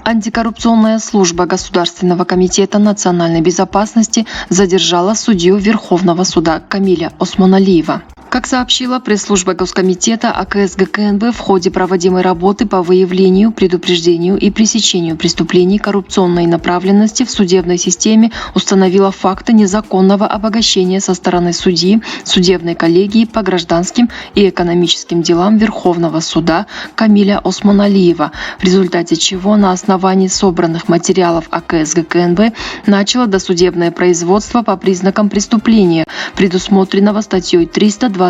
Антикоррупционная служба Государственного комитета национальной безопасности задержала судью Верховного суда Камиля Осмоналиева. Как сообщила пресс-служба Госкомитета, АКС ГКНБ в ходе проводимой работы по выявлению, предупреждению и пресечению преступлений коррупционной направленности в судебной системе установила факты незаконного обогащения со стороны судьи, судебной коллегии по гражданским и экономическим делам Верховного суда Камиля Осмоналиева, в результате чего на основании собранных материалов АКС ГКНБ начало досудебное производство по признакам преступления, предусмотренного статьей 323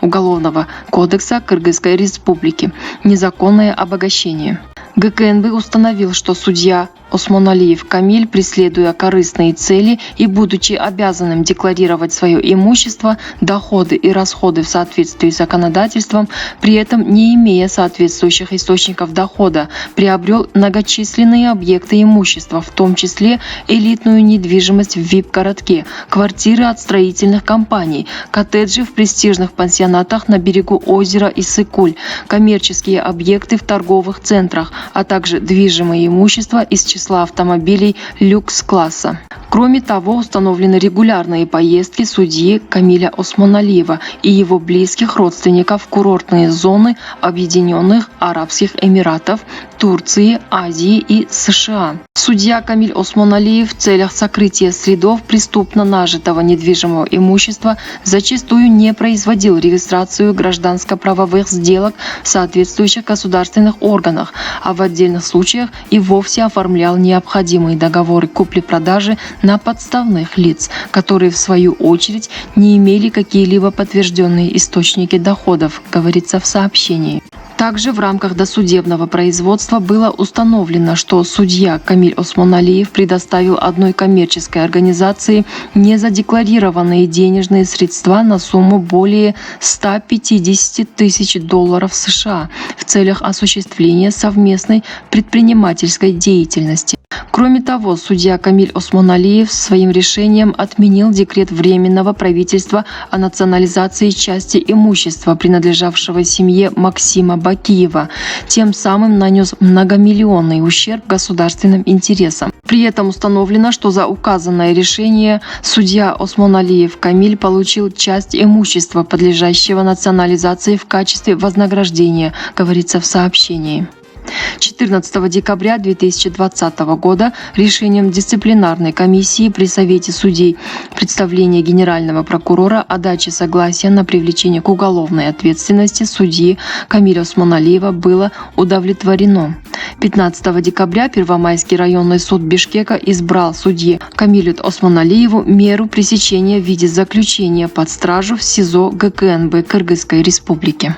Уголовного кодекса Кыргызской Республики «Незаконное обогащение». ГКНБ установил, что судья Осмоналиев Камиль, преследуя корыстные цели и будучи обязанным декларировать свое имущество, доходы и расходы в соответствии с законодательством, при этом не имея соответствующих источников дохода, приобрел многочисленные объекты имущества, в том числе элитную недвижимость в ВИП-городке, квартиры от строительных компаний, коттеджи в престижных пансионатах на берегу озера Иссык-Куль, коммерческие объекты в торговых центрах, а также движимое имущество из числа автомобилей люкс-класса. Кроме того, установлены регулярные поездки судьи Камиля Осмоналиева и его близких родственников в курортные зоны Объединенных Арабских Эмиратов, Турции, Азии и США. Судья Камиль Осмоналиев в целях сокрытия следов преступно нажитого недвижимого имущества зачастую не производил регистрацию гражданско-правовых сделок в соответствующих государственных органах, а в отдельных случаях и вовсе оформлял необходимые договоры купли-продажи на подставных лиц, которые в свою очередь не имели какие-либо подтвержденные источники доходов, говорится в сообщении. Также в рамках досудебного производства было установлено, что судья Камиль Осмоналиев предоставил одной коммерческой организации незадекларированные денежные средства на сумму более 150 тысяч долларов США в целях осуществления совместной предпринимательской деятельности. Кроме того, судья Камиль Осмоналиев своим решением отменил декрет Временного правительства о национализации части имущества, принадлежавшего семье Максима Бакиева, тем самым нанес многомиллионный ущерб государственным интересам. При этом установлено, что за указанное решение судья Осмоналиев Камиль получил часть имущества, подлежащего национализации в качестве вознаграждения, говорится в сообщении. 14 декабря 2020 года решением дисциплинарной комиссии при Совете судей представление генерального прокурора о даче согласия на привлечение к уголовной ответственности судьи Камиля Осмоналиева было удовлетворено. 15 декабря Первомайский районный суд Бишкека избрал судье Камилю Осмоналиеву меру пресечения в виде заключения под стражу в СИЗО ГКНБ Кыргызской Республики.